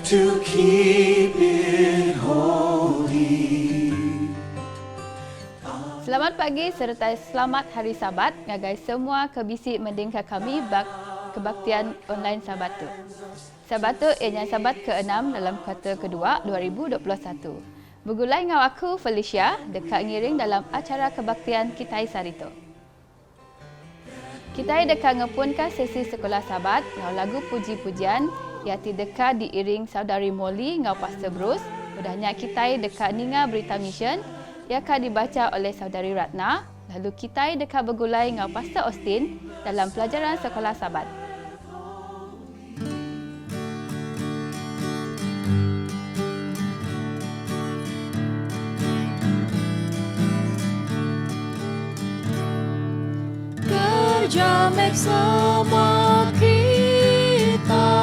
to keep it holy. Selamat pagi serta selamat Hari Sabat ngagai semua kebisi mendingkar kami kebaktian online Sabatu. Sabatu ianya Sabat ke-6 dalam kuartal kedua 2021. Bergulai dengan aku Felicia dekat ngiring dalam acara kebaktian Kitai Sarito. Kitai dekat ngepunkan sesi sekolah Sabat ngau lagu puji-pujian iati dekat diiring saudari Molly ngau Pastor Bruce. Udahnya Kitai dekat ninga berita mission ia akan dibaca oleh saudari Ratna. Lalu Kitai dekat bergulai dengan Pastor Austin dalam pelajaran sekolah Sabat. Kerja make semua kita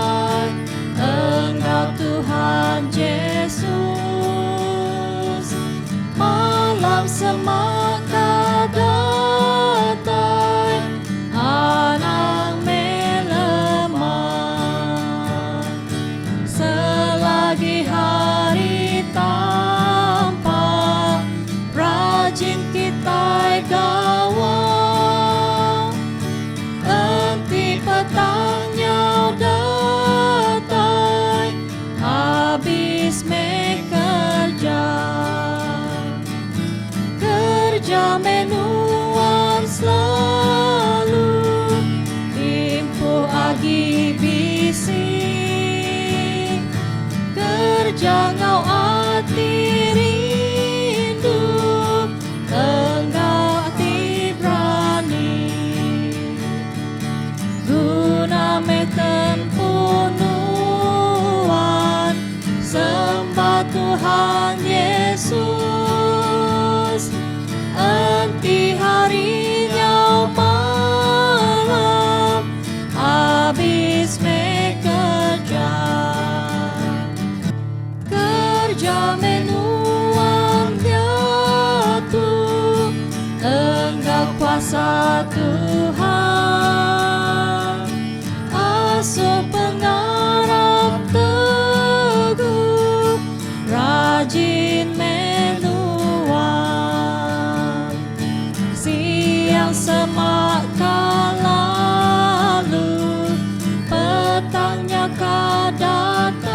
Engkau Tuhan Yesus. Malam semangat datai anak melemah. Selagi hari tampak rajin kita gawang. Enti petangnya datai habis mekerja. Kerja menuan selalu impu agi bisi. Kerja ngau hati rindu enggau hati berani. Guna meten punuan sembah Tuhan Yesus. Enti harinya malam habis mekerja. Kerja menuang jatuh enggak kuasa Tuhan. Asuh pengarap teguh rajin menuang. Siang semak lalu petangnya kadatai.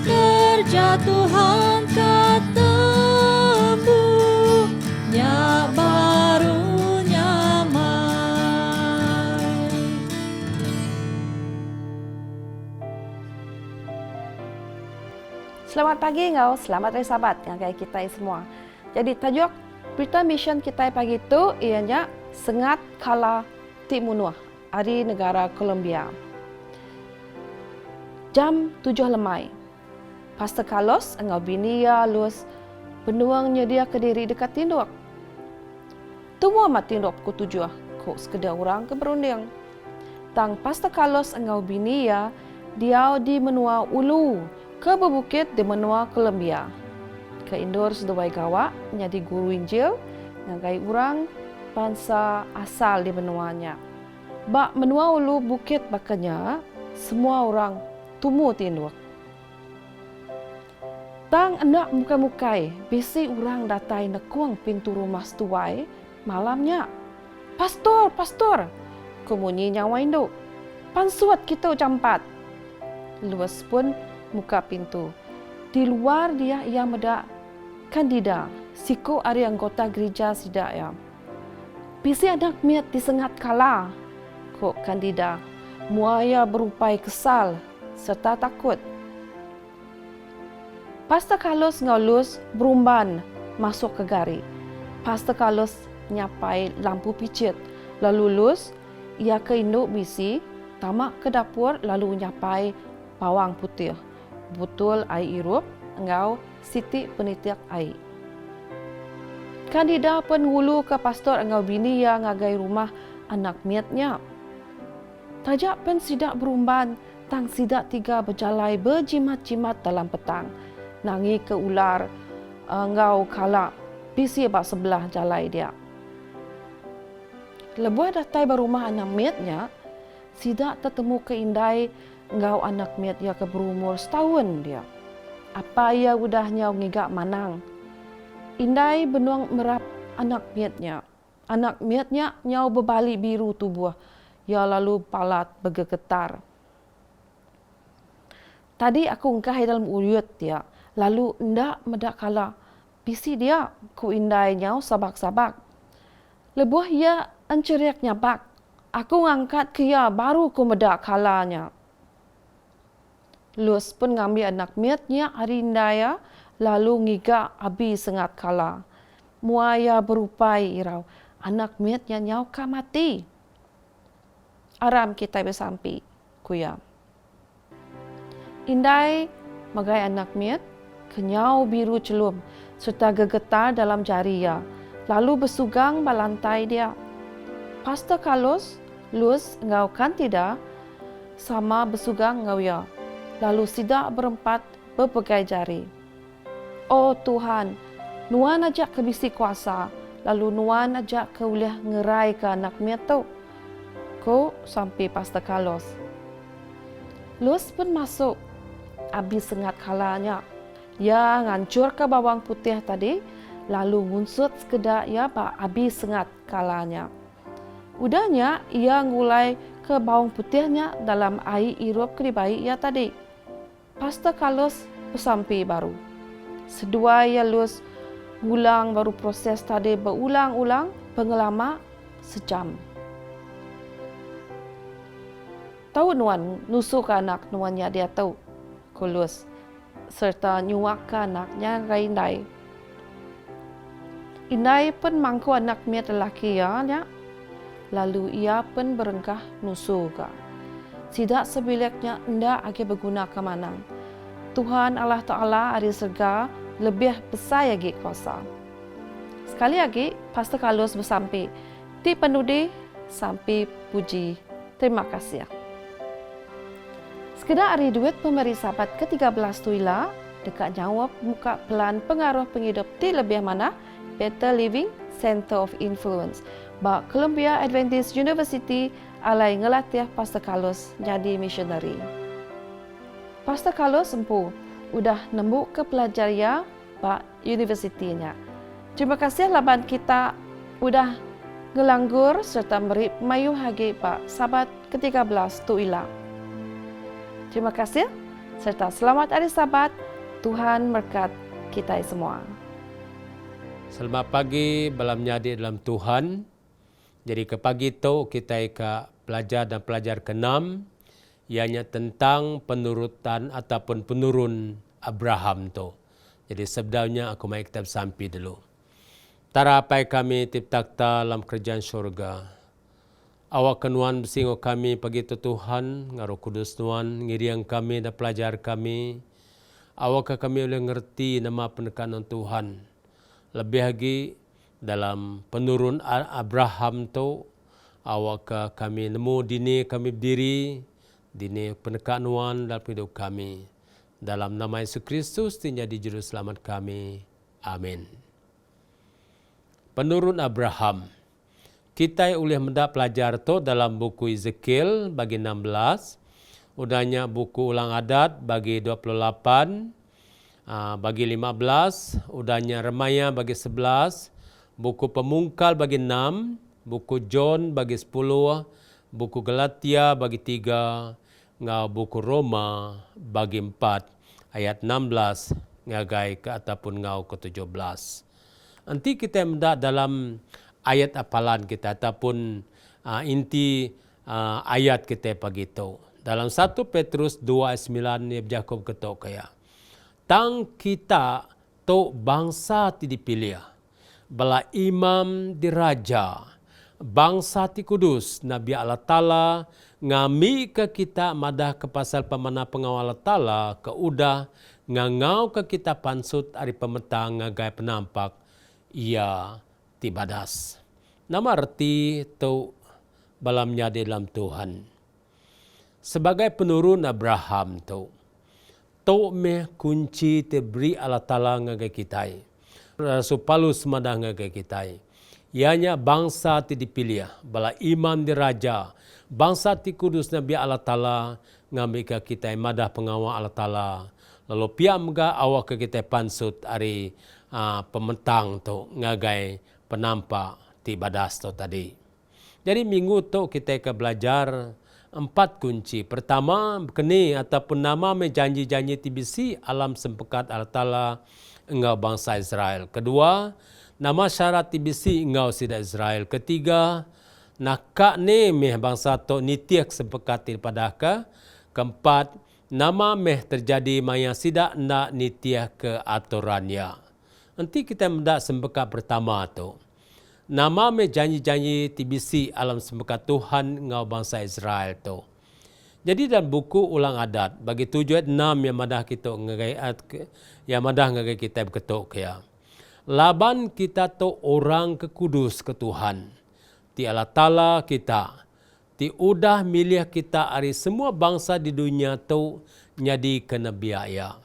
Kerja Tuhan ketemu nya baru nyamai. Selamat pagi ngau, selamat hari Sabat ngagai kita semua. Jadi tajuk berita mission kita pagi itu ianya Sengat Kala Timunua, hari negara Colombia. Jam 7 lemai. Pastor Carlos engau bini ya lus penuang nyedia kediri dekat tinduk. Tumua mat tinduk ku tujuh kok sekedar orang ke berunding. Tang Pastor Carlos engau bini ya dia di menua ulu ke bebukit di menua Colombia. Ke Indur sedawai gawa nyadi guru Injil ngagai orang bangsa asal di menuanya. Bak menua ulu bukit bakanya semua orang tumu tinduk. Tang anak muka-mukai bisi orang datai nekuang pintu rumah setuai malamnya. Pastor, pastor, kemunyi nyawa induk. Pansuat kita campat. Luas pun muka pintu. Di luar dia ia medak kandida. Siko ari anggota gereja sidak ya. Bisi anak miat disengat kala. Kok kandida. Muaya berupai kesal serta takut. Pastor Carlos ngalus berumban masuk ke gari. Pastor Carlos nyapai lampu picit. Lalu lus, ia ke induk bisi, tamak ke dapur lalu nyapai bawang putih. Butul air irup, engau siti penitiak air. Kandida pun ngulu ke pastor engau bini yang ngagai rumah anak miatnya. Tajak pun sidak berumban, tang sidak tiga berjalai berjimat-jimat dalam petang. Nangi ke ular, engau kala bisi bak sebelah jalai dia. Lebuah datai berumah anak miatnya, sidak tertemu keindai ngau anak miat ia ke berumur setahun dia. Apa ia udahnya ngigak manang. Indai benuang merap anak miatnya. Anak miatnya nyau berbalik biru tubuh. Ia lalu palat bergetar. Tadi aku ngkahai dalam uyut dia. Lalu ndak medak kala. Bisi dia ku indai nyau sabak-sabak. Lebuh ia enceriak nyabak. Aku ngangkat ke ia baru ku medak kalanya. Lus pun ngambil anak miatnya hari indaya, lalu ngigak abi sengat kala. Muaya berupai irau, anak miatnya nyauka mati. Aram kita bersampi, kuya. Indai magai anak miat, kenyau biru celum, serta gegetar dalam jari ia, lalu bersugang balantai dia. Pastor Carlos, Lus ngau kan tidak, sama bersugang ngau ya. Lalu sidak berempat berpegai jari. Oh Tuhan, Nuan ajak ke bisi kuasa, lalu Nuan ajak ke uliah ngerai ke anak miat tu. Ko sampai Pastor Carlos. Lus pun masuk. Abi sengat kalanya. Ya ngancur ke bawang putih tadi, lalu ngunsut sekedar ya pak abi sengat kalanya. Udahnya ia ngulai ke bawang putihnya dalam air irup ke bayi ia tadi. Pastor Carlos bersampai baru. Sedua ia lus ngulang baru proses tadi berulang-ulang pengelama sejam. Tahu Nuan nusuk anak Nuannya dia tahu. Kulus serta nyuak ke anaknya ke Indai. Indai pun mangku anak miat lelaki ya. Lalu ia pun berengkah nusuk. Tidak sebiliknya ndak agi berguna ke mana. Tuhan Allah Ta'ala ada serga lebih besar lagi kuasa. Sekali lagi, Pastor Carlos bersampai. Di penudi sampai puji. Terima kasih. Sekedar hari duit pemberi sahabat ke-13 tuila, dekat jawab muka pelan pengaruh penghidup di lebih mana, Better Living Center of Influence. Bak Columbia Adventist University alai ngelatih Pastor Carlos jadi missionary. Pastor Carlos empu udah nembuk ke pelajaria bak universitinya. Terima kasih laban kita udah ngelanggur serta beri mayu hagi pak sahabat ke-13 tuila. Terima kasih serta selamat hari sahabat. Tuhan berkat kita semua. Selamat pagi, balam nyadi dalam Tuhan. Jadi ke pagi itu kita ke pelajar dan pelajar ke-6 ianya tentang penurutan ataupun penurun Abraham tu. Jadi sebenarnya aku mai kita sampai dulu. Tarapai kami tiptakta dalam kerajaan syurga. Awak kenuan bersingo kami pagi itu Tuhan, ngaruh kudus Tuhan, ngiriang kami dan pelajar kami. Awak kami boleh ngerti nama penekanan Tuhan. Lebih lagi dalam penurun Abraham tu, awak kami nemu dini kami berdiri, dini penekanan dalam hidup kami. Dalam nama Yesus Kristus, jadi juru selamat kami. Amin. Penurun Abraham. Kita boleh mendak pelajar tu dalam buku Ezekiel bagi 16, udahnya buku Ulang Adat bagi 28, bagi 15, udahnya Remaya bagi 11, buku Pemungkal bagi 6, buku John bagi 10, buku Galatia bagi 3, buku Roma bagi 4, ayat 16 ngagai ke ataupun ngau ke 17. Nanti kita mendak dalam ayat apalan kita ataupun inti ayat kita pagi itu. Dalam 1 Petrus 2 ayat 9 ni Jakob ketok kaya. Tang kita to bangsa ti dipilih. Bala imam di raja. Bangsa ti kudus. Nabi Allah Ta'ala ngami ke kita madah ke pasal pemana pengawal Allah Ta'ala ke udah ngangau ke kita pansut ari pemetang ngagai penampak. Ia tibadas. Nama arti to balamnya di dalam Tuhan. Sebagai penurun Abraham tu. To me kunci te beri Allah Ta'ala ngagai kita. Rasul Paulus madah ngagai kita. Ianya bangsa ti dipilih, bala imam di raja, bangsa ti kudus Nabi Allah Ta'ala, ngamika kita madah pengawa Allah Ta'ala. Lalu pia mga awak ke kita pansut ari pementang tu ngagai penampak ti badas tu tadi. Jadi minggu tu kita ke belajar 4 kunci. Pertama, kini ataupun nama me janji-janji ti bisi alam sempekat Allah Ta'ala engau bangsa Israel. Kedua, nama syarat ti bisi engau sida Israel. Ketiga, nakak ni meh bangsa tu nitiak sempekat ti padaka. Keempat, nama meh terjadi maya sida nak nitiak ke aturannya. Nanti kita mendak sempekat pertama tu. Nama me janji-janji tibisi alam sembekat Tuhan ngau bangsa Israel tu. Jadi dalam buku Ulang Adat bagi 7 ayat 6 yang madah kita ngagai kita berketuk ya. Laban kita tu orang kekudus ke Tuhan. Ti Allah Ta'ala kita. Ti udah milih kita ari semua bangsa di dunia tu nyadi kena biaya.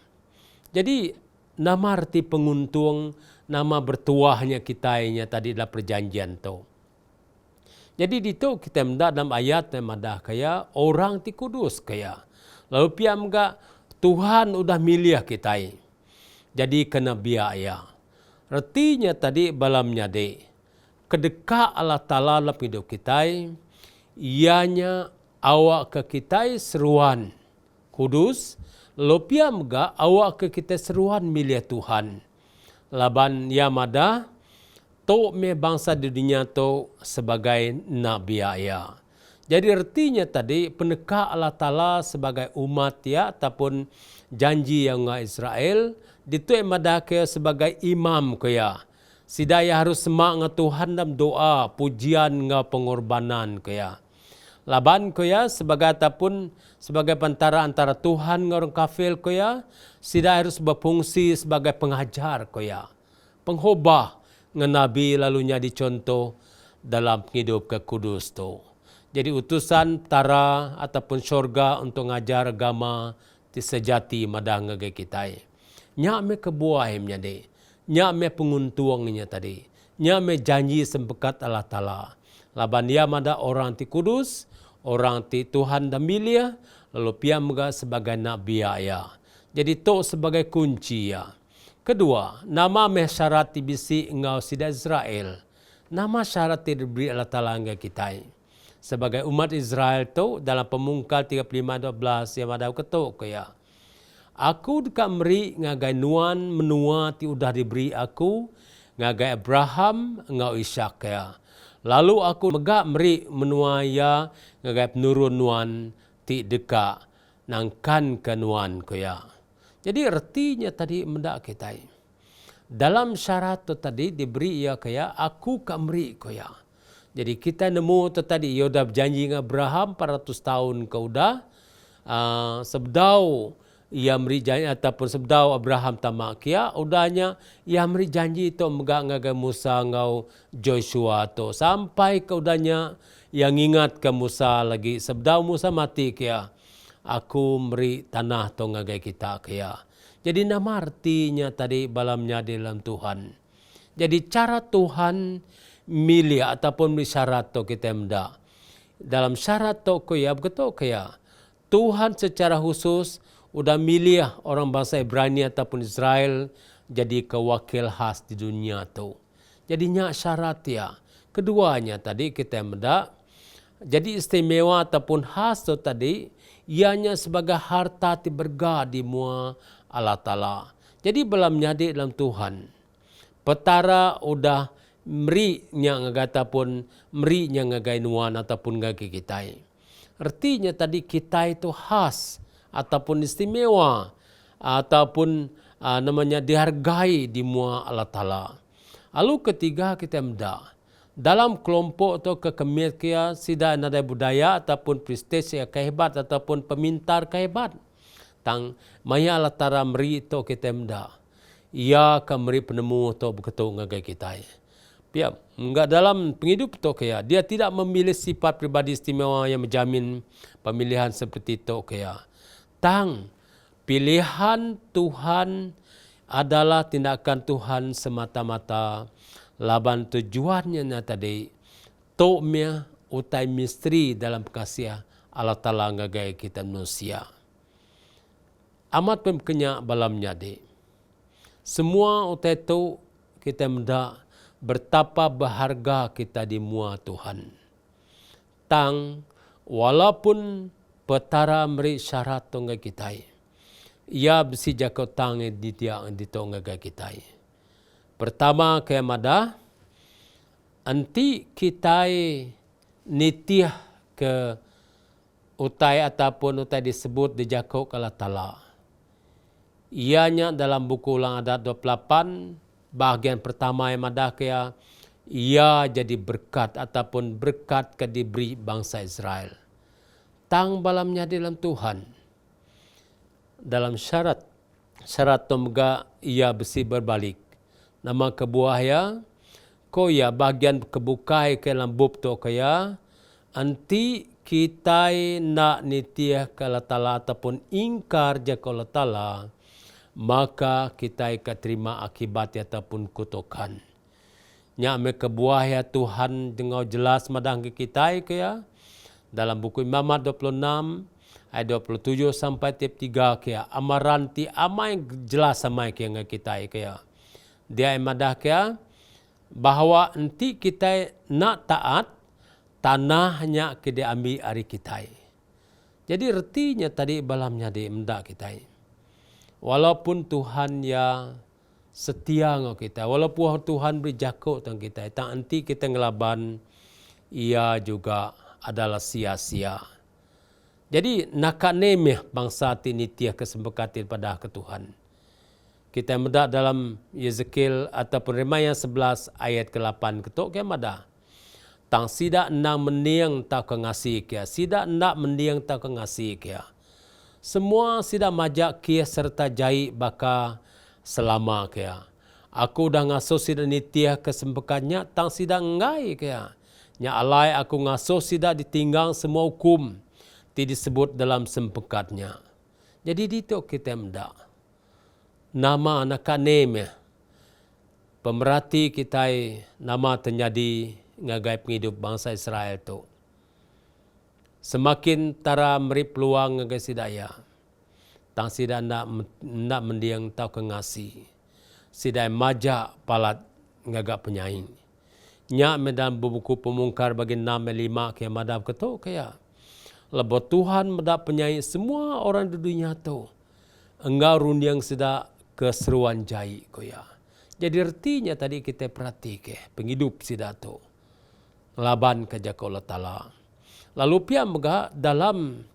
Jadi nama arti penguntung, nama bertuahnya kitanya tadi dalam perjanjian tu. Jadi di tu kita mendak dalam ayat yang madah kaya orang ti kudus kaya. Lalu pia mga Tuhan udah milih kita. Jadi kena biaya. Artinya tadi balamnya de kedekah Allah Ta'ala dalam hidup kita. Ianya awak ke kita seruan kudus. Lalu pia mga awak ke kita seruan milih Tuhan. Laban Yamada to me bangsa di dunia to sebagai nabi ya. Jadi artinya tadi penekah Allah Ta'ala sebagai umat ya ataupun janji yang Israel ditu emada ke sebagai imam ke ya. Sidaya harus semak nge Tuhan dalam doa pujian nge pengorbanan ke ya. Laban ko ya sebagai ataupun sebagai pantara antara Tuhan dengan orang kafir ko ya, sida harus berfungsi sebagai pengajar ko ya. Penghobah dengan Nabi lalunya dicontoh dalam hidup kekudus tu. Jadi utusan tara ataupun syurga untuk ngajar agama ti sejati madah ngagai kita. Nya me kebuahnya de. Nya me penguntuangnya tadi. Nya me janji sempekat Allah Ta'ala. Laban dia mada orang ti kudus, orang ti Tuhan dan milia, lalu pia mga sebagai nabi ya. Jadi to sebagai kunci ya. Kedua, nama meh syarat ti bisi engau sida Israel. Nama syarat ti diberi Allah Ta'ala nga kita. Sebagai umat Israel tu dalam Pemungkal 35:12 yang ada ketuk ya. Aku dekat meri ngagai nuan menua ti udah diberi aku ngagai Abraham ngau Ishak ya. Lalu aku megak meri menua ya ngagai penurun nuan ti deka nangkan ke nuan ko ya. Jadi artinya tadi mendak kita. Dalam syarat tu tadi diberi ya kaya aku kamri ko ya. Jadi kita nemu tu tadi Yoda berjanji dengan Abraham 400 tahun ke udah sebdau ia meri janji ataupun sebdau Abraham tamak kia udahnya ia meri janji tu megak ngagai Musa ngau Joshua tu sampai ke udahnya yang ingat ke Musa lagi sebdau Musa mati kia aku meri tanah tu ngagai kita kia. Jadi nama artinya tadi balamnya di dalam Tuhan. Jadi cara Tuhan milih ataupun syarat tu kita mendak. Dalam syarat tu kaya betul kaya Tuhan secara khusus udah milih orang bangsa Ibrani ataupun Israel jadi kewakil khas di dunia tu. Jadinya syarat ya. Keduanya tadi kita mendak. Jadi istimewa ataupun khas tu tadi ianya sebagai harta ti berga di mua Allah Ta'ala. Jadi belam nyadi dalam Tuhan. Petara udah meri yang ngagata pun meri yang ngagai nuan ataupun ngagai kita. Artinya tadi kita itu khas ataupun istimewa ataupun namanya dihargai di mua Allah Ta'ala. Lalu ketiga kita mendak. Dalam kelompok atau kekemikian sida nada budaya ataupun prestasi kehebat ataupun pemintar kehebat. Tang maya Allah Ta'ala meri itu kita mendak. Ia akan meri penemu atau berketuk ngagai kita. Pia, enggak dalam penghidup tu kaya dia tidak memilih sifat pribadi istimewa yang menjamin pemilihan seperti itu kaya. Tang pilihan Tuhan adalah tindakan Tuhan semata-mata. laban tujuannya na tadi to mia utai misteri dalam kasih Allah Ta'ala ngagai kita manusia. Amat pemkenya balamnya de. Semua utai tu kita mendak betapa berharga kita di mua Tuhan. Tang walaupun petara meri syarat tongga kita. Ia besi jakau tang di tiang di tongga kita. Pertama ke mada anti kita nitiah ke utai ataupun utai disebut di jakau kala tala. Ianya dalam buku Ulang Adat 28 bahagian pertama yang mada kaya ia jadi berkat ataupun berkat ke diberi bangsa Israel. Tang balamnya dalam Tuhan. Dalam syarat tomga ia besi berbalik. Nama kebuahnya koya bahagian kebukai ke dalam bub to kaya anti kita nak nitiah kala tala ataupun ingkar jakala tala, maka kita akan terima akibat ataupun kutukan. Nya me kebuah ya Tuhan dengar jelas madang ke kita kaya dalam buku Imamat 26 ayat 27 sampai 3 kaya amaran ti amai jelas samai kaya kita kaya. Dia madah kaya bahawa nanti kita nak taat tanahnya ke dia ambil hari kita. Jadi artinya tadi balamnya di mendak kita. Walaupun Tuhan ya setia dengan kita, walaupun Tuhan beri jakut dengan kita, tak nanti kita ngelaban, ia juga adalah sia-sia. Jadi nak nemeh bangsa ini tiah kesempatan pada ke Tuhan. Kita mendak dalam Yezekiel ataupun Remayan 11 ayat ke-8 ketuk ke madah. Tang sidak nak mendiang tak kengasih kia, sidak nak mendiang tak kengasih kia. Semua sidak majak kia serta jai baka selama kia. Aku dah ngasuh sidak nitiah kesempekatnya tang sidak ngai kia. Nya alai aku ngasuh sidak ditinggang semua hukum ti disebut dalam sempekatnya. Jadi itu kita mendak. Nama anak neme pemerhati kita nama terjadi ngagai penghidup bangsa Israel tu. Semakin tara meri peluang ngagai sidaya. Tang sida nak mendiang tau kengasi. Sidai majak palat ngagak penyaing. Nya medan buku pemungkar bagi 6-5 ke madab ketuk kaya. Lebih Tuhan medap penyaing semua orang di dunia tu. Engkau rundiang sida keseruan jai koya. Jadi artinya tadi kita perhati ke penghidup sida tu. Laban ke jakola tala. Lalu pia mega dalam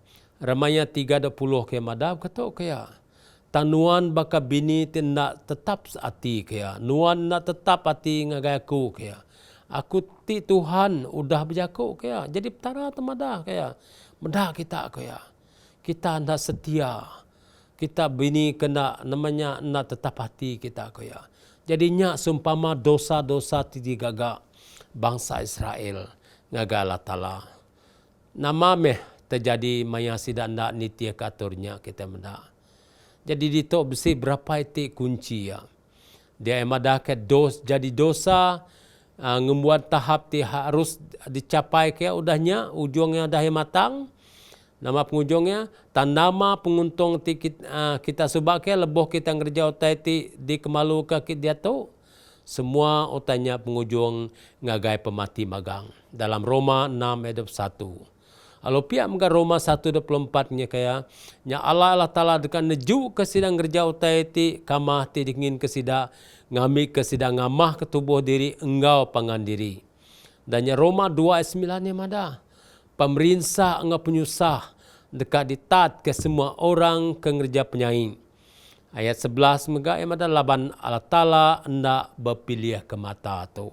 Ramaya 3:20 ke madab ketuk kaya. Tanuan baka bini nak tetap ati kaya. Nuan nak tetap ati ngagai aku kaya. Aku ti Tuhan udah berjakuk kaya. Jadi petara temada kaya. Medah kita kaya. Kita nak setia. Kita bini kena namanya nak tetap hati kita kaya. Jadinya sumpama dosa-dosa tidi gagak bangsa Israel ngagala tala. Nama meh terjadi maya sidak nak nitia katurnya kita mendak. Jadi dito besi berapa itu kunci ya. Dia emadah ke jadi dosa ngembuat tahap ti harus dicapai ke udahnya ujungnya dah matang. Nama pengujungnya tan nama penguntung ti kita subak ke leboh kita ngerja utai ti di kemalu ke dia tu. Semua utanya pengujung ngagai pemati magang. Dalam Roma 6 ayat 1. Kalau pihak muka Roma 1:24-nya kaya, nya Allah Ta'ala dekat neju ke sidang kerja utai ti kamah ti dingin ke sidang ngami ke sidang ngamah ke tubuh diri engkau pangan diri. Dan nya Roma 2 ayat 9-nya mada. Pemerintah engkau penyusah dekat ditat ke semua orang ke ngerja penyaing. Ayat 11 mega mada laban Allah Ta'ala hendak berpilih ke mata tu.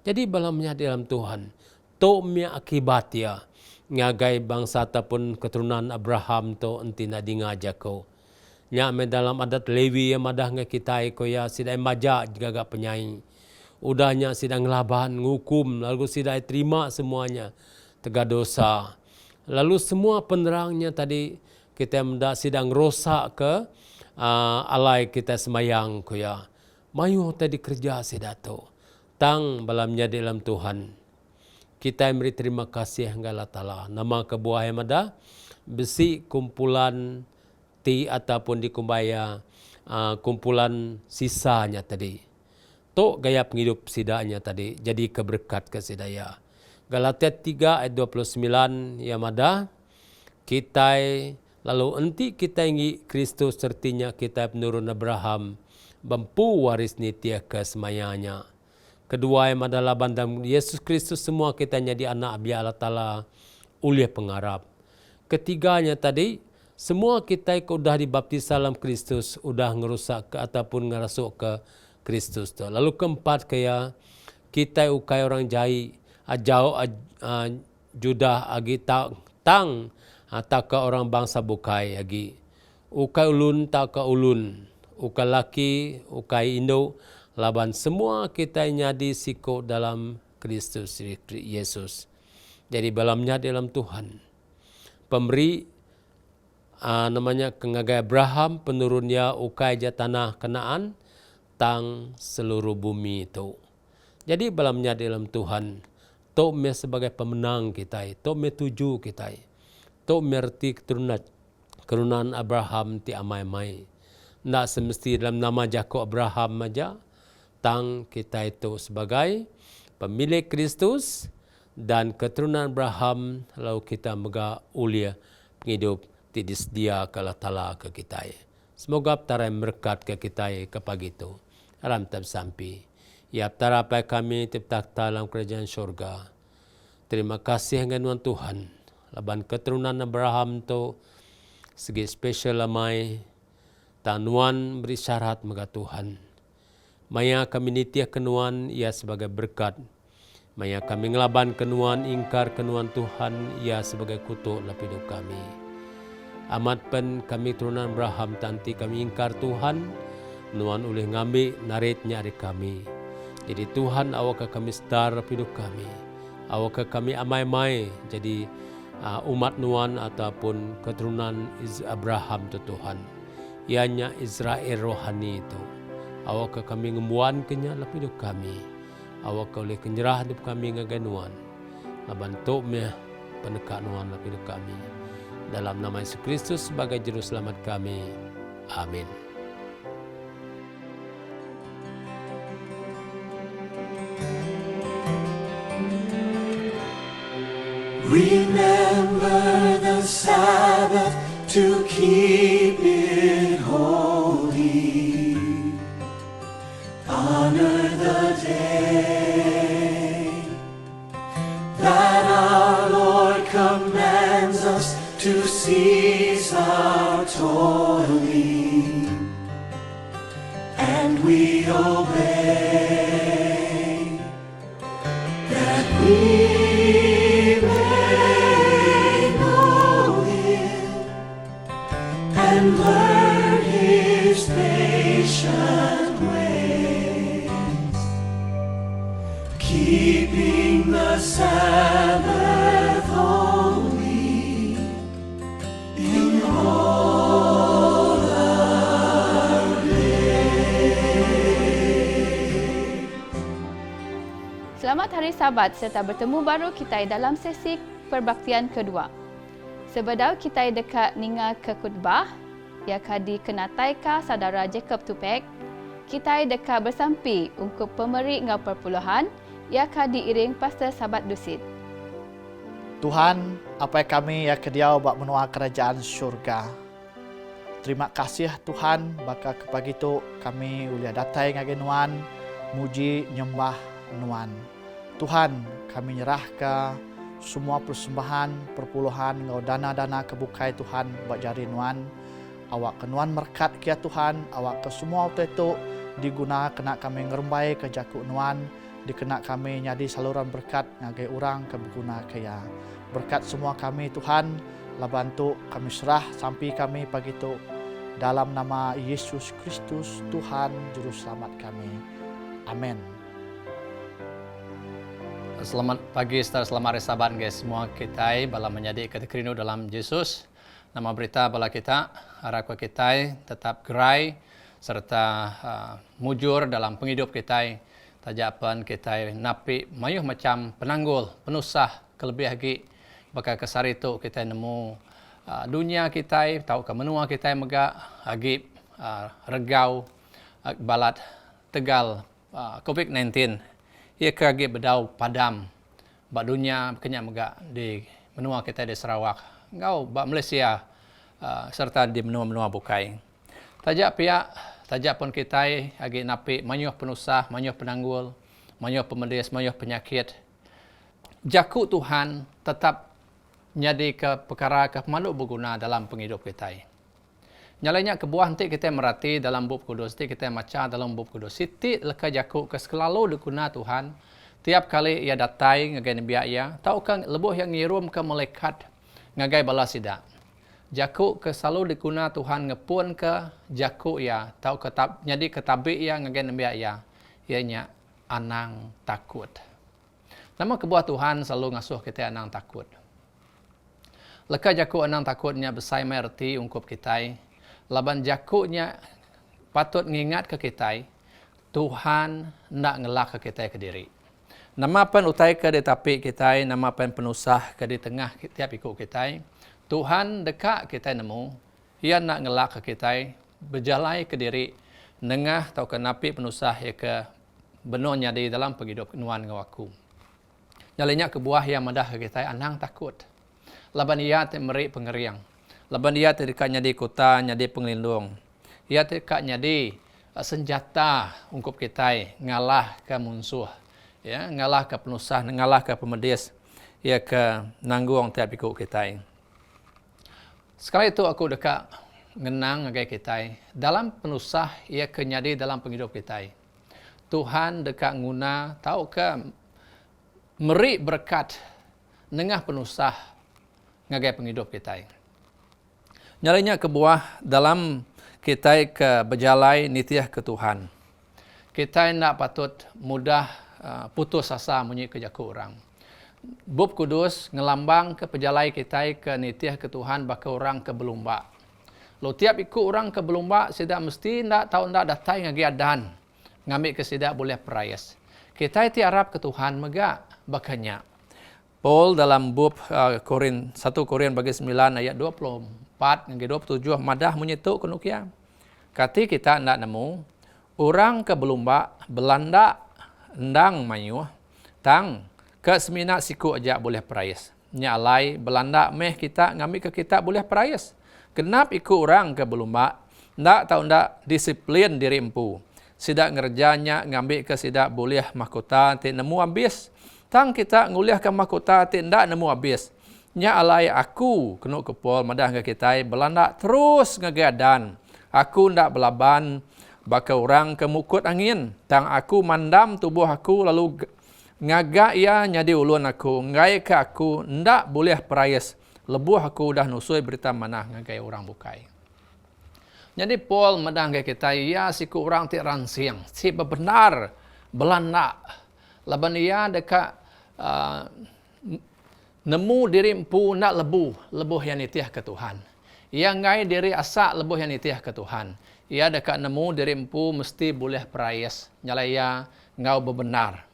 Jadi balamnya dalam Tuhan. Tu mia akibat ya. Ngagai bangsa ataupun keturunan Abraham tu enti nak dingaja ko. Nya me dalam adat Lewi yang madah nge kita ko ya sidai majak jaga penyaing. Udahnya sidang laban ngukum lalu sidai terima semuanya tega dosa. Lalu semua penerangnya tadi kita mendak sidang rosak ke alai kita semayang ko ya. Mayu tadi kerja sidato. tang balamnya dalam Tuhan. Kita beri terima kasih Allah Ta'ala. Nama kebuah yang ada besi kumpulan ti ataupun dikumbaya kumpulan sisanya tadi. Tok gaya penghidup sidanya tadi. Jadi keberkat ke sidaya. Galatia 3 ayat 29 yang ada. Kita lalu enti kita ingi Kristus sertinya kita penurun Abraham. Bampu waris nitia kesemayanya. Kedua yang adalah bandang Yesus Kristus semua kita jadi anak biar Allah Ta'ala oleh pengharap. Ketiganya tadi, semua kita sudah dibaptis dalam Kristus, sudah ngerusak ke ataupun ngerasuk ke Kristus. Lalu keempat kaya kita ukai orang jai, jauh judah agi tang tak ke orang bangsa bukai agi. Ukai ulun tak ke ulun, ukai laki, ukai indo. Laban semua kita nyadi siko dalam Kristus Yesus. Jadi balamnya dalam Tuhan. Pemberi namanya kengagai Abraham penurunnya ukai tanah Kanaan tang seluruh bumi itu. Jadi balamnya dalam Tuhan. Tok me sebagai pemenang kita. Tok me tuju kita. Tok merti keturunan Abraham ti amai-mai. Nak semesti dalam nama Jakob Abraham aja. Tang kita itu sebagai pemilik Kristus dan keturunan Abraham lalu kita mega ulia penghidup tidak sedia kalau tala ke kita. Semoga tarai berkat ke kita ke pagi itu. Alam tab sampai. Ya tarapai kami tiptak dalam kerajaan syurga. Terima kasih dengan Tuhan. Laban keturunan Abraham tu segi spesial lamai tanuan beri syarat mega Tuhan. Maya kami nitia kenuan ia sebagai berkat. Maya kami ngelaban kenuan ingkar kenuan Tuhan ia sebagai kutuk dalam hidup kami. Amat pen kami turunan Abraham tanti kami ingkar Tuhan. Nuan oleh ngambil naritnya dari kami. Jadi Tuhan awak kami sedar dalam hidup kami. Awak kami amai-mai jadi umat nuan ataupun keturunan Abraham tu Tuhan. Ianya Israel rohani itu. Awak kami ngembuan kenya dalam hidup kami. Awak oleh kenyerah hidup kami ngaganuan. Labantuk meh penekat nuan dalam hidup kami. Dalam nama Yesus Kristus sebagai juru selamat kami. Amin. Remember the Sabbath to keep it holy. Honor the day that our Lord commands us to cease our toiling, and we obey, that we may know Him and learn His patient ways, keeping the Sabbath holy in all our days. Selamat Hari Sabat serta bertemu baru kita dalam sesi perbaktian kedua. Sebedau kita dekat ninga ke khutbah, ia kadi kenatai ka saudara Jacob Tupek, kita dekat bersampi untuk pemeri ngau perpuluhan, ia kadi iring Pastor Sabat Dusit. Tuhan, apa kami ya kediau bak menua kerajaan syurga. Terima kasih Tuhan, baka ke pagi tu kami ulia datai ngage nuan, muji nyembah nuan. Tuhan, kami nyerah ke semua persembahan, perpuluhan, ngau dana-dana kebukai Tuhan buat jari nuan. Awak kenuan merkat kia Tuhan, awak ke semua waktu itu diguna kena kami ngerembai ke jakuk nuan, dikena kami nyadi saluran berkat ngagai orang ke berguna kaya. Berkat semua kami Tuhan, lah bantu kami serah sampai kami pagi itu dalam nama Yesus Kristus Tuhan Juru Selamat kami. Amin. Selamat pagi, selamat hari Sabat guys. Semua kita bala menjadi keterinu dalam Yesus. Nama berita bala kita, harap kita tetap gerai serta mujur dalam penghidup kita tajapan kita napi mayuh macam penanggul, penusah, kelebih lagi bakal kesar itu kita nemu dunia kita, tahu ke menua kita megak, lagi regau, balat tegal COVID-19. Ia kagi bedau padam, bak dunia kenya megak di menua kita di Sarawak, ngau bak Malaysia serta di menua-menua bukai. Tajak pun kita lagi napi manyuh penusah, manyuh penanggul, manyuh pemedis, manyuh penyakit. Jaku Tuhan tetap menjadi ke perkara ke makhluk berguna dalam penghidup kita. Nyalanya kebuah nanti kita merati dalam bab kudus, nanti kita baca dalam bab kudus. Siti leka jaku ke selalu diguna Tuhan. Tiap kali ia datai ngagai biak ia, tahu kan lebuh yang ngirum ke malaikat ngagai balas tidak. Jaku ke selalu diguna Tuhan ngepun ke jaku ia, tahu jadi ketabik ia ngagai biak ia. Ianya anang takut. Nama kebuah Tuhan selalu ngasuh kita anang takut. Leka jaku anang takutnya besai merti ungkup kita. Laban jakunya patut ngingat ke kita, Tuhan nak ngelak ke kita ke diri. Nama pen utai ke di tapi kita, nama pen penusah ke di tengah tiap ikut kita. Tuhan dekat kita nemu, ia nak ngelak ke kita, berjalai ke diri, nengah atau ke napi penusah ya ke benarnya di dalam penghidup nuan ngawaku. Nyalinya kebuah yang madah ke kita, anang takut. Laban ia meri pengeriang. Laban ia terdekat nyadi kota, nyadi penglindung. Ia terdekat nyadi senjata ungkup kita ngalah ke musuh. Ya, ngalah ke penusah, ngalah ke pemedis. Ia ke nanggung tiap ikut kita. Sekali itu aku dekat ngenang ngagai kita. Dalam penusah, ia ke nyadi dalam penghidup kita. Tuhan dekat nguna, tahu ke meri berkat nengah penusah ngagai penghidup kita. Nyalinya kebuah dalam kita ke berjalai nitiah ke Tuhan. Kita nak patut mudah putus asa munyi ke jaku orang. Bab kudus ngelambang ke pejalai kita ke nitiah ke Tuhan baka orang ke belumba. Lo tiap ikut orang ke belumba sidak mesti ndak tahu ndak datai ngagi adan. Ngambil ke sidak boleh perayas. Kita tiarap ke Tuhan mega bakanya. Paul dalam bab 1 Korin bagi 9 ayat 24 hingga 27 madah menyetuk kenukia. Kati kita ndak nemu orang ke belumba Belanda endang mayuh tang ke semina siku aja boleh perayas. Nyalai Belanda meh kita ngambil ke kita boleh perayas. Kenapa ikut orang ke belumba ndak tahu ndak disiplin diri empu. Sidak ngerjanya ngambil ke sidak boleh mahkota ti nemu habis. Tang kita nguliah ke mahkota tindak nemu habis. Nya alai aku kena kepol madah ke kita Belanda terus ngagadan. Aku ndak belaban baka orang ke mukut angin. Tang aku mandam tubuh aku lalu ngaga ia nyadi ulun aku. Ngai ke aku ndak boleh perayas. Lebuh aku dah nusui berita manah ngagai orang bukai. Jadi Paul madah ke kita ya siku orang ti ransiang. Si benar Belanda. Laban ia dekat nemu diri empu nak lebuh yang nitiah ke Tuhan. Ia ngai diri asak lebuh yang nitiah ke Tuhan. Ia dekat nemu diri empu mesti boleh perayas. Nyalaya ngau bebenar.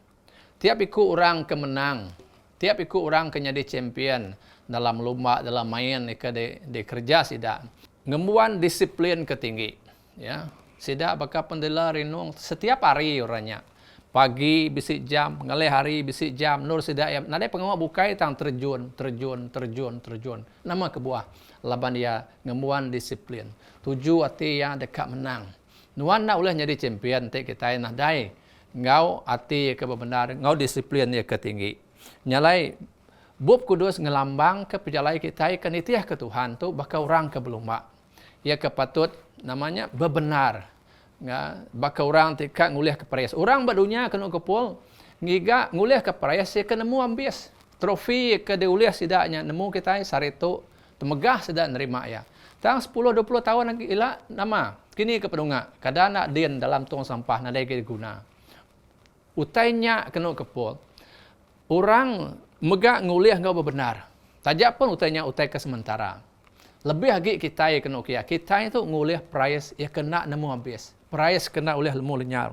Tiap ikut orang kemenang. Tiap ikut orang ke jadi champion dalam lomba, dalam main ke di kerja sidak. Ngemuan disiplin ketinggi. Ya, sidak bakal pendela renung setiap hari orangnya. Pagi bisik jam, ngalih hari bisik jam, nur sidak ya. Nadai pengawal bukai tang terjun. Nama kebuah. Laban dia ngemuan disiplin. Tuju hati yang dekat menang. Nuan nak ulah jadi champion te kita nadai. Ngau hati ke benar, ngau disiplin ya ketinggi. Nyalai bab kudus ngelambang ke pejalai kita ke nitiah ke Tuhan tu bakal orang ke belumba. Ia kepatut namanya bebenar. Ya, baka orang tika nguliah ke perayas. Orang badunya kena kepul, ngiga nguliah ke perayas, ya kena nemu ambis. Trofi ke diuliah sidaknya, nemu kita saritu, temegah sidak nerima ya. Tang 10-20 tahun lagi ila nama, kini ke pedunga, kadang nak din dalam tong sampah, nadai ke guna. Utainya kena kepul. Orang megak nguliah ngau benar. Tajak pun utainya utai ke sementara. Lebih lagi kita kena kia. Kita itu nguliah perayas, ya kena nemu habis. price kena oleh lemu lenyau.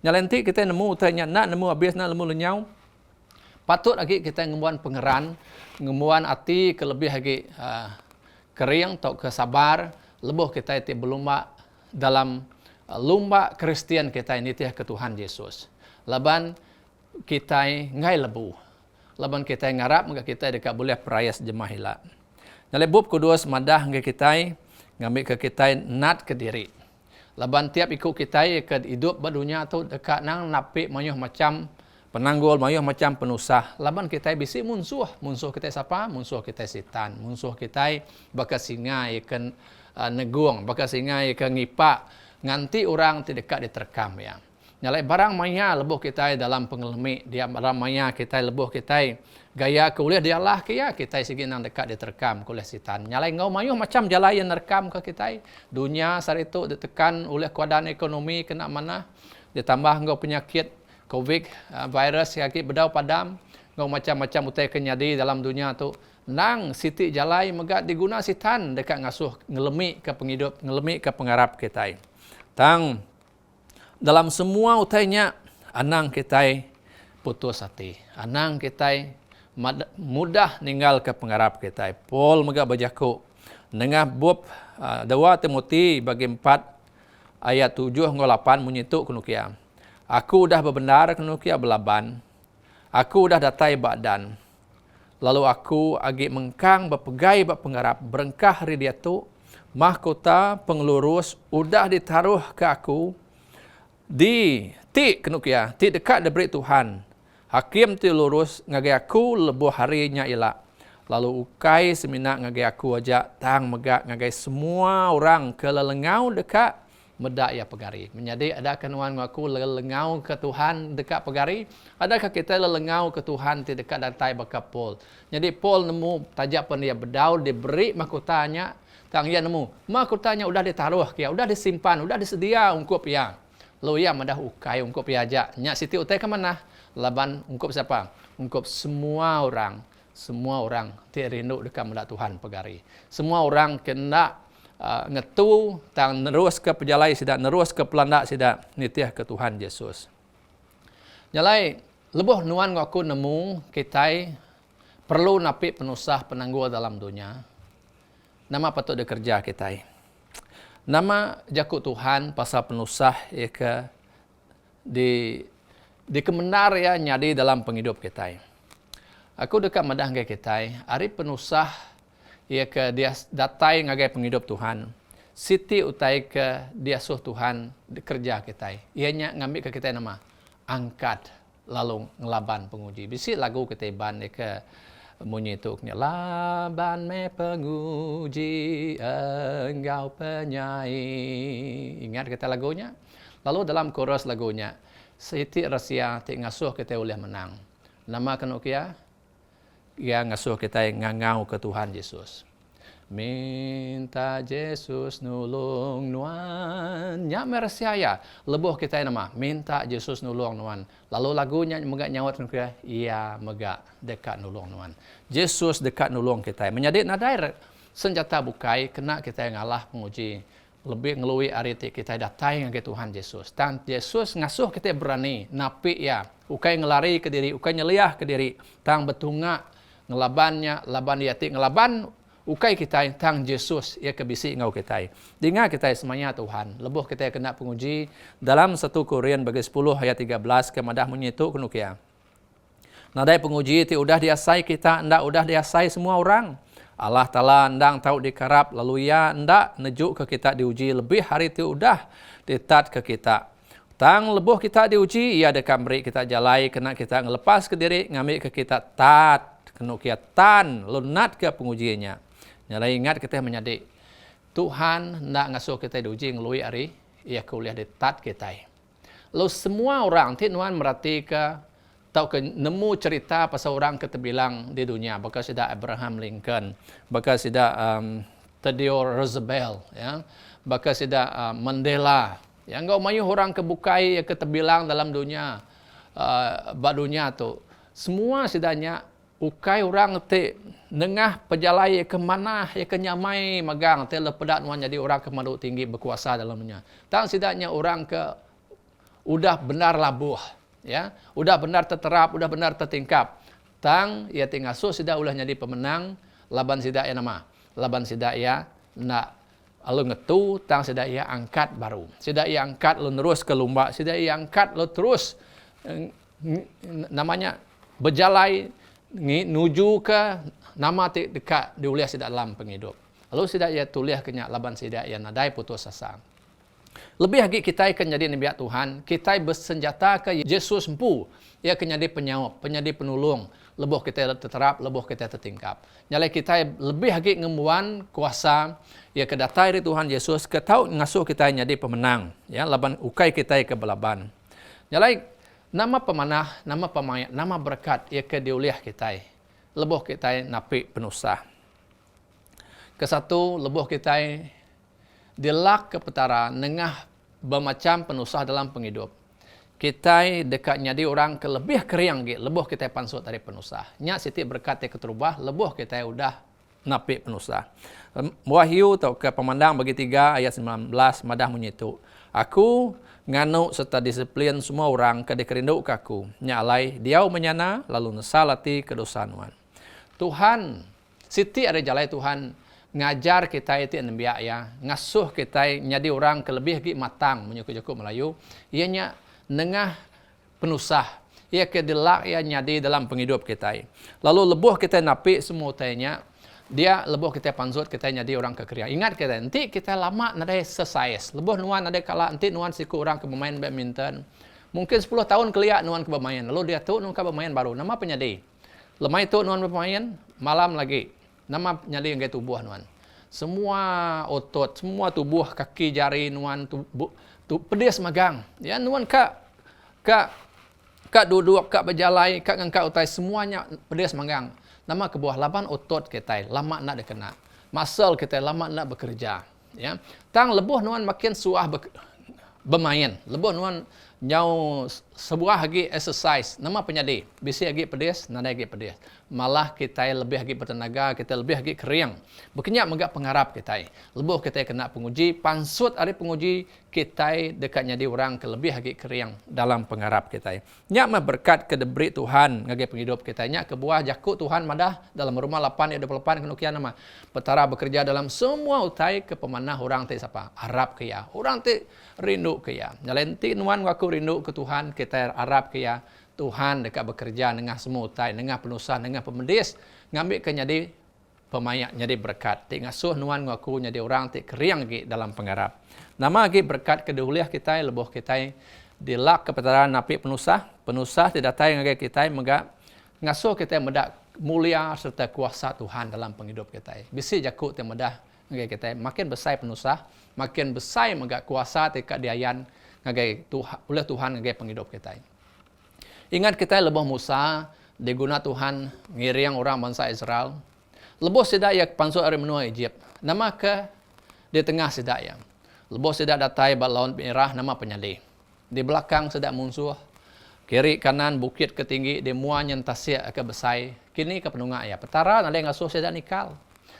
Nyalanti kita nemu tanya nak nemu habis nak lemu lenyau. Patut lagi kita ngemuan pengeran, ngemuan hati kelebih lagi kering atau kesabar, lebuh kita itu berlumba dalam lumba Kristian kita ini ke Tuhan Yesus. Laban kita ngai lebu. Laban kita ngarap maka kita dekat boleh perayas jemaah hila. Nyalebub kudus madah ngai kita ngambil ke kita nat ke diri. Laban tiap ikut kita ke hidup badunya tu dekat nang napi mayuh macam penanggul, mayuh macam penusah. Laban kita bisi musuh. Musuh kita siapa? Musuh kita setan. Musuh kita bakal singa ikan negung, bakal singa ikan ngipak. Nganti orang tidak diterkam ya. Nyalai barang maya lebuh kita dalam pengelmi, dia barang maya kita lebuh kita gaya kuliah dia lah kita sigi nang dekat diterkam kuliah setan. Nyalai ngau mayuh macam jalan yang nerkam ke kita. Dunia saat itu ditekan oleh keadaan ekonomi kena mana, ditambah ngau penyakit COVID virus yang berdau padam, ngau macam-macam utai kenyadi dalam dunia tu. Nang siti jalai megat diguna setan dekat ngasuh ngelemi ke penghidup, ngelemi ke pengarap kita. Tang dalam semua utainya anang kita putus hati. Anang kita mudah ninggal ke pengarap kita. Paul mega bajaku nengah bab 2 Timotius bagi 4 ayat 7 hingga 8 menyitu kunukia. Aku udah bebenar kunukia belaban. Aku udah datai badan. Lalu aku agi mengkang berpegai pengarap berengkah hari dia tu. Mahkota pengelurus udah ditaruh ke aku di ti kenukia ti dekat diberi Tuhan. Hakim ti lurus ngagai aku lebuh harinya ilak. Lalu ukai semina ngagai aku aja tang megak ngagai semua orang ke lelengau dekat medak ya pegari. Menjadi ada kenuan aku lelengau ke Tuhan dekat pegari. Adakah kita lelengau ke Tuhan ti dekat datai bakapol. Jadi Paul nemu tajapan dia bedau diberi mahkotanya. Tang ia nemu, mahkotanya udah ditaruh kia, udah disimpan, udah disedia ungkup ya. Lalu ia madah ukai ungkup ya aja. Nyak siti utai ke mana? Laban ungkup siapa? Ungkup semua orang ti rindu dekat medak Tuhan pegari. Semua orang kena ngetu tang nerus ke pejalai sidak, nerus ke pelandak sidak nitiah ke Tuhan Yesus. Nyalai lebuh nuan ngaku nemu kita perlu napi penusah penanggul dalam dunia. Nama patut dikerja kita. Nama jakut Tuhan pasal penusah ya ke di kemenar ya nyadi dalam penghidup kita. Aku dekat madah ngai kita, ari penusah ya ke dia datai ngagai penghidup Tuhan. Siti utai ke dia suh Tuhan kerja kita. Ianya ngambil ke kita nama angkat lalu ngelaban penguji. Bisi lagu kita ban ya ke bunyi itu laban me penguji engkau penyai. Ingat kita lagunya? Lalu dalam chorus lagunya Siti rasia ti ngasuh kita boleh menang. Nama kenukia ia ngasuh kita ngangau ke Tuhan Yesus. Minta Yesus nulung nuan. Nya mersiaya lebuh kita nama minta Yesus nulung nuan. Lalu lagunya megak nyawat kenukia ia megak dekat nulung nuan. Yesus dekat nulung kita. Menjadi nadai senjata bukai kena kita ngalah penguji. Lebih ngelui ariti kita datai dengan Tuhan Yesus. Dan Yesus ngasuh kita berani napi ya. Ukai ngelari ke diri, ukai nyeliah ke diri. Tang betunga ngelabannya, laban yati ngelaban ukai kita tang Yesus ia kebisi ngau kita. Dengar kita semuanya Tuhan. Lebuh kita kena penguji dalam 1 Korintus bagi 10 ayat 13 kemadah menyitu kenukia. Nadai penguji ti udah diasai kita, ndak udah diasai semua orang. Allah Ta'ala ndang tahu dikarap lalu ya ndak nejuk ke kita diuji lebih hari itu udah ditat ke kita. Tang lebuh kita diuji ia dekat beri kita jalai kena kita ngelepas ke diri ngambil ke kita tat kena kiatan lunat ke pengujiannya. Nyalai ingat kita menjadi Tuhan ndak ngasuh kita diuji ngelui hari ia kuliah ditat kita. Lalu semua orang tinuan merhati ke tahu ke nemu cerita pasal orang keterbilang di dunia. Bakal sida Abraham Lincoln, bakal sida Theodore Roosevelt, ya, bakal sida Mandela. Yang engkau mayu orang kebukai yang keterbilang dalam dunia, dunia tu semua sidanya ukai orang te nengah pejalai ke mana ya ke nyamai magang te lepedat nuan jadi orang ke manduk tinggi berkuasa dalam dunia. Tang sidaknya orang ke udah benar labuh, ya, udah benar terterap, udah benar tertingkap. Tang ia tinggal sidak ulah jadi pemenang laban sidak ya nama. Laban sidak ya nak lu ngetu tang sidak ia angkat baru. Sidak ia angkat lu terus ke lumba, sidak ia angkat lu terus namanya berjalai nuju ke nama dekat diuliah sidak dalam penghidup. Lalu sidak ia tuliah kenyak laban sidak ia nadai putus asa. Lebih lagi kita akan jadi nabi Tuhan, kita bersenjata ke Yesus empu. Ia akan jadi penyawab, penyadi penolong. Lebuh kita terterap, lebuh kita tertingkap. Nyalai kita lebih lagi ngemuan kuasa ia kedatai dari Tuhan Yesus, ke tahu ngasuh kita jadi pemenang, ya, laban ukai kita ke belaban. Nyalai nama pemanah, nama pemayat, nama berkat ia ke diuliah kita. Lebuh kita napi penusah. Kesatu lebuh kita dilak ke petara nengah bermacam penusah dalam penghidup. Kita dekat nyadi orang ke lebih keriang gitu, lebuh kita pansut dari penusah. Nya siti berkat ke terubah, lebuh kita udah napi penusah. Wahyu atau ke pemandang bagi 3 ayat 19 madah menyitu. Aku nganu serta disiplin semua orang ke dikerindu kaku. Nya alai diau menyana lalu nesalati kedosanuan. Tuhan siti ada jalai Tuhan ngajar kita itu nembia ya, ngasuh kita nyadi orang ke lebih lagi matang menyuku-juku Melayu. Ianya nengah penusah, ia kedelak ia nyadi dalam penghidup kita. Lalu lebuh kita napi semua tanya, dia lebuh kita pansut kita nyadi orang kekeriang. Ingat kita nanti kita lama nada sesais. Lebuh nuan ada kala nanti nuan siku orang ke bermain badminton. Mungkin 10 tahun keliak nuan ke bermain. Lalu dia tu nuan ke bermain baru. Nama penyadi. Lemai tu nuan bermain malam lagi. Nama nyadi yang tubuh nuan. Semua otot, semua tubuh kaki jari nuan pedis magang. Ya nuan kak duduk, kak berjalai, kak ngangkat utai semuanya pedis magang. Nama kebuah laban otot kita lama nak dikena. Muscle kita lama nak bekerja. Ya. Tang lebuh nuan makin suah bermain. Lebuh nuan nyau sebuah lagi exercise. Nama penyadi. Bisi lagi pedis, nada lagi pedis. Malah kita lebih lagi bertenaga, kita lebih lagi keriang. Berkenyak megak pengharap kita. Lebuh kita kena penguji, pansut ada penguji, kita dekatnya di orang ke lebih lagi keriang dalam pengharap kita. Nyak mah berkat ke debri Tuhan ngage penghidup kita. Nyak ke buah jakut Tuhan madah dalam rumah 8 ayat 28 kenukian nama. Petara bekerja dalam semua utai ke pemanah orang te siapa? Harap ke ya. Orang te rindu ke ya. Nyalenti nuan waku rindu ke Tuhan, kita harap ke ya. Tuhan dekat bekerja dengan semua utai, dengan penusah, dengan pemedis, ngambil ke nyadi pemayak, nyadi berkat. Tik ngasuh nuan ngaku nyadi orang, tik keriang lagi dalam pengharap. Nama lagi berkat keduliah kita, lebuh kita, dilak ke petara napi penusah tidak tahu ngage kita, megak ngasuh kita medak mulia serta kuasa Tuhan dalam penghidup kita. Bisi jakut yang medah ngage kita, makin besar penusah, makin besar megak kuasa tika diayan ngage oleh Tuhan ngage penghidup kita. Ingat kita lebuh Musa, diguna Tuhan ngiriang orang bangsa Israel. Lebuh sidak ya pansut dari menua Egypt. Nama ke di tengah sidak ya. Lebuh sidak datai bat laut merah nama penyalih. Di belakang sidak musuh. Kiri kanan bukit ketinggi di mua nyentasia ke besai. Kini ke penungak ya. Petara nade ngasuh sidak nikal.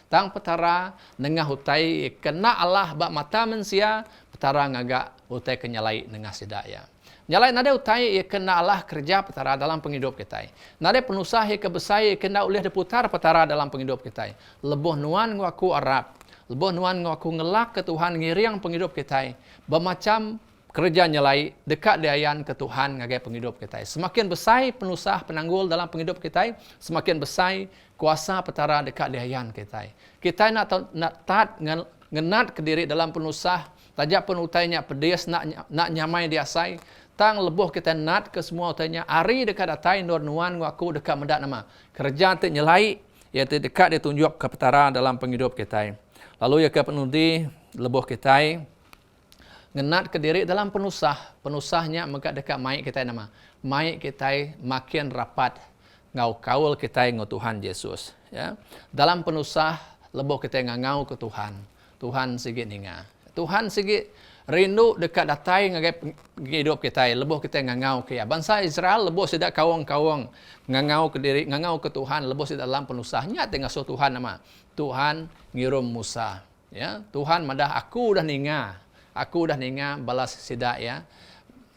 Tang petara nengah hutai kena Allah bak mata manusia. Petara ngagak hutai kenyalai nengah sidak ya. Nyalai nada utai ia kena Allah kerja petara dalam penghidup kita. Nada penusah ia kebesai ia kena oleh diputar petara dalam penghidup kita. Lebuh nuan ngaku Arab. Lebuh nuan ngaku ngelak ke Tuhan ngiriang penghidup kita. Bermacam kerja nyalai dekat diayan ke Tuhan ngagai penghidup kita. Semakin besar penusah penanggul dalam penghidup kita, semakin besar kuasa petara dekat diayan kita. Kita nak tat ngenat ke diri dalam penusah, tajak pun utainya pedis nak nyamai diasai. Tang lebuh kita nat ke semua utainya. Ari dekat datai nur nuan ngaku dekat mendak nama. Kerja tu nyelai, iaitu dekat ditunjuk ke petara dalam penghidup kita. Lalu ya ke penudi lebuh kita ngenat ke diri dalam penusah. Penusahnya maka dekat mai kita nama. Mai kita makin rapat ngau kaul kita ngau Tuhan Yesus. Ya. Dalam penusah lebuh kita ngau ke Tuhan. Tuhan sigit ninga. Tuhan sigi rindu dekat datai ngagai hidup kita, lebuh kita ngangau ke bangsa Israel, lebuh sedak kawang-kawang ngangau ke diri, ngangau ke Tuhan, lebuh sedak dalam penusahnya tengah so Tuhan nama. Tuhan ngirum Musa, ya. Tuhan madah aku dah ninga balas sedak ya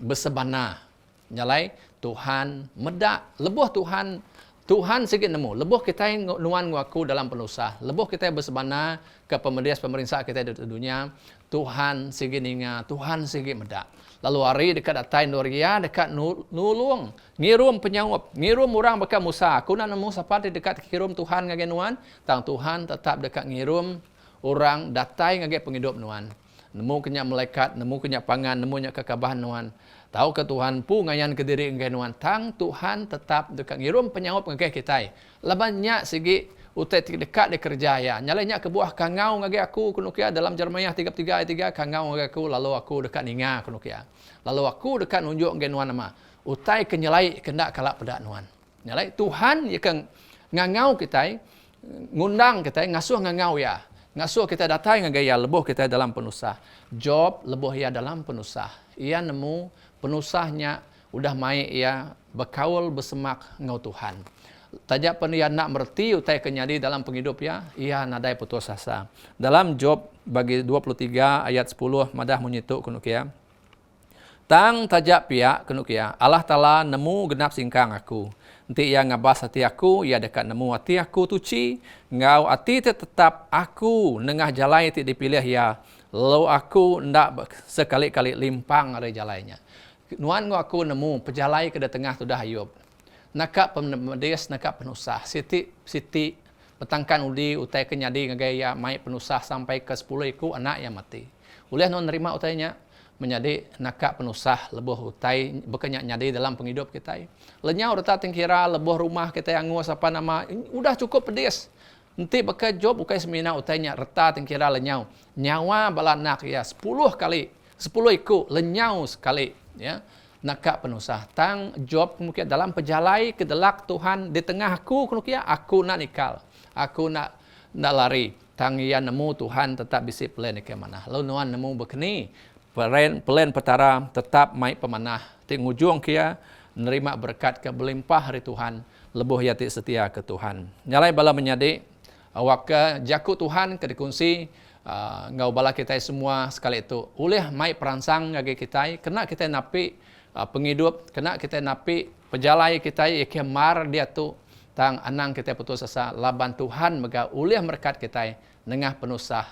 bersebana. Nyalai Tuhan medak lebuh Tuhan sikit nemu. Lebuh kita nuan aku dalam penusah. Lebuh kita bersebana ke pemerintah kita di dunia. Tuhan sikit ninga, Tuhan sikit medak. Lalu hari dekat datai Nuria, dekat nulung. Ngirum penyawab. Ngirum orang bekat Musa. Aku nak nemu siapa dekat kirum Tuhan ngage nuan. Tang Tuhan tetap dekat ngirum orang datai ngage penghidup nuan. Nemu kenyak malaikat, nemu kenyak pangan, nemu kenyak kekabahan nuan. Tahu ke Tuhan pu ngayan ke diri ngage nuan. Tang Tuhan tetap dekat ngirum penyawab ngage kita. Labannya segi utai dekat di kerja ya. Nyalanya ke buah kangau ngage aku kunukia dalam Jeremiah 33 ayat 3 kangau ngage aku lalu aku dekat ninga kunukia. Lalu aku dekat nunjuk ngage nuan nama. Utai kenyalai kendak kalak pedak nuan. Nyalai Tuhan ya kan ngangau kita, ngundang kita ngasuh ngangau ya. Ngasuh kita datang ngage ya lebuh kita dalam penusah. Job lebuh ya dalam penusah. Ia nemu penusahnya udah mai ia berkaul bersemak ngau Tuhan. Tajak pen ia nak merti utai kenyadi dalam penghidup ya, ia nadai putus asa. Dalam Job bagi 23 ayat 10 madah menyituk kunukia. Tang tajak pihak kunukia, Allah Ta'ala nemu genap singkang aku. Nanti ia ngabas hati aku, ia dekat nemu hati aku tuci. Ngau hati tetap aku nengah jalai ti dipilih ya. Lalu aku ndak sekali-kali limpang dari jalainya. Nuan aku nemu pejalai ke tengah tu dah Ayub. Nakak pemedis, nakak penusah. Siti petangkan udi utai kenyadi ngagaya mai penusah sampai ke 10 iku anak yang mati. Uleh non nerima utainya menjadi nakak penusah lebuh utai bekenyak nyadi dalam penghidup kita. Lenyau reta tingkira lebuh rumah kita yang nguas apa nama udah cukup pedis. Nanti bekai Job ukai semina utainya reta tingkira lenyau. Nyawa balanak ya 10 kali, 10 iku lenyau sekali ya. Nakak penusah tang Job mungkin dalam pejalai kedelak Tuhan di tengah aku kunukia aku nak nikal. Aku nak lari. Tang ia nemu Tuhan tetap bisi pelen ke mana. Lalu nuan nemu bekeni pelen petara tetap mai pemanah. Ting ujung kia nerima berkat ke berlimpah hari Tuhan. Lebuh yati setia ke Tuhan. Nyalai bala menyadi awak ke jaku Tuhan ke dikunci ngau bala kita semua sekali itu. Ulih mai perangsang ngage kita kena kita napi penghidup, kena kita napi pejalai kita ikemar dia tu tang anang kita putus asa laban Tuhan mega ulih berkat kita nengah penusah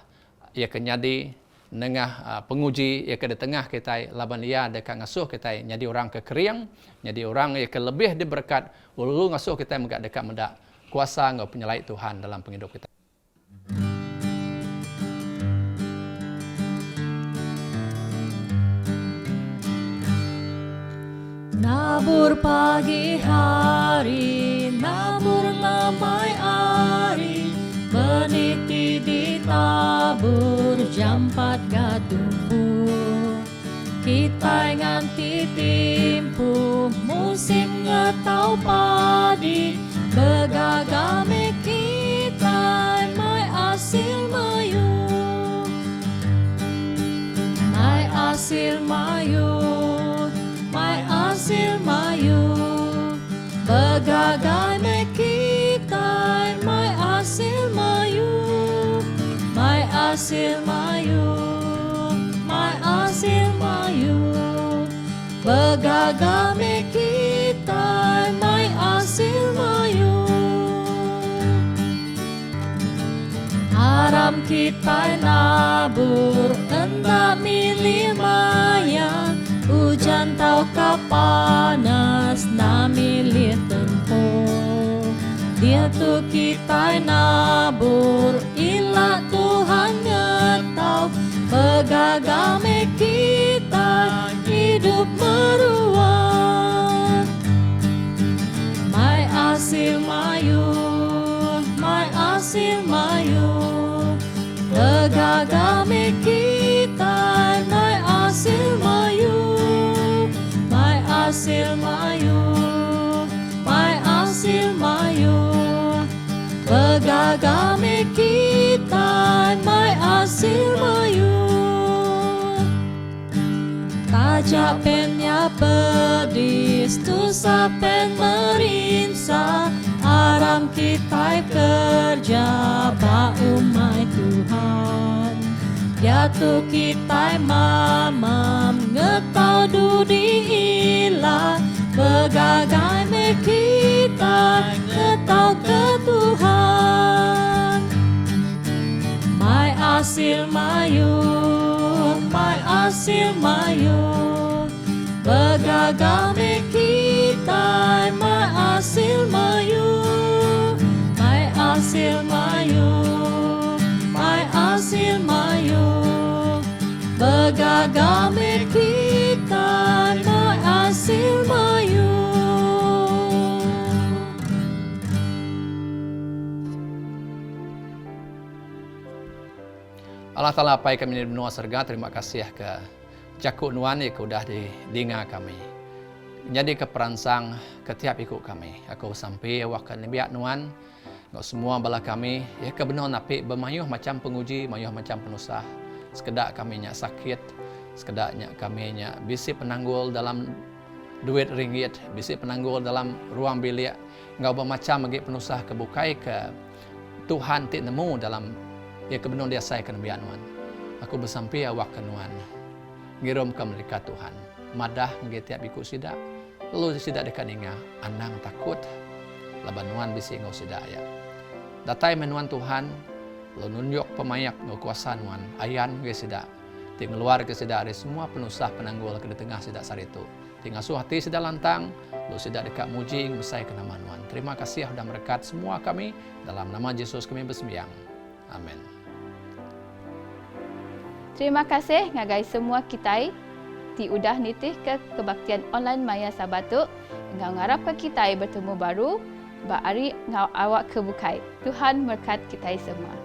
ia kenyadi nengah penguji ia ke tengah kita laban ia dekat ngasuh kita jadi orang kekeriang jadi orang ia ke lebih diberkat ulu ngasuh kita mega dekat mendak kuasa ngau penyelai Tuhan dalam penghidup kita. Nabur pagi hari, nabur lamai hari, meniti ditabur jam 4 gatumpu. Kita nganti timpu musim ngetau padi, begagame kita mai asil mayu, mai asil mayu. Mai asil mayu begagai me kita mai asil mayu mai asil mayu mai asil mayu begagai me kita mai asil mayu aram kita nabur hendak milih maya hujan tau kapanas na milih tempo dia tu kita nabur ila Tuhan ngetau begagame kita hidup meruang mai asil mayu mai asil mayu begagame kita mai asil mayu asil mayu, mai asil mayu, begagame kita, mai asil mayu. Capeknya pedis tu sapen merinsa aram kita kerja ba umai Tuhan. Ya tu kita mamam ngetau dudi ilah begagai me kita ngetau ke Tuhan. Mai asil mayu, mai asil mayu, begagai me kita mai asil mayu, mai asil mayu, mai asil mayu, begagai me kita mai asil mayu. Allah Ta'ala pai kami benua serga, terima kasih ke jakuk nuan yang sudah didengar kami. Jadi keperansang ketiap ikut kami. Aku sampai waktu biak nuan, ngau semua bala kami, ya kebenar napi bermayuh macam penguji, mayuh macam penusah. Sekedar kami nyak sakit, sekedar nyak kami nyak bisi penanggul dalam duit ringgit, bisi penanggul dalam ruang bilik. Ngau bermacam bagi penusah kebukai ke Tuhan tik nemu dalam ya kebenar dia saya kena biak nuan. Aku bersampai awak ke nuan. Ngirum ke mereka Tuhan. Madah ngetiap ikut sidak. Lalu sidak dekat ninga. Anang takut. Laban nuan bisi ngau sidak ya. Datai menuan Tuhan. Lalu nunjuk pemayak ngau kuasa nuan. Ayan ke sidak. Ting luar ke sidak dari semua penusah penanggul ke tengah sidak saritu. Ting asuh hati sidak lantang. Lalu sidak dekat mujing besai ke nama nuan. Terima kasih sudah berkat semua kami. Dalam nama Yesus kami bersembahyang. Amin. Terima kasih ngagai semua kita ti udah nitih ke kebaktian online Maya Sabatu. Ngau ngarap ke kita bertemu baru. Ba ari ngau awak kebukai. Tuhan berkat kita semua.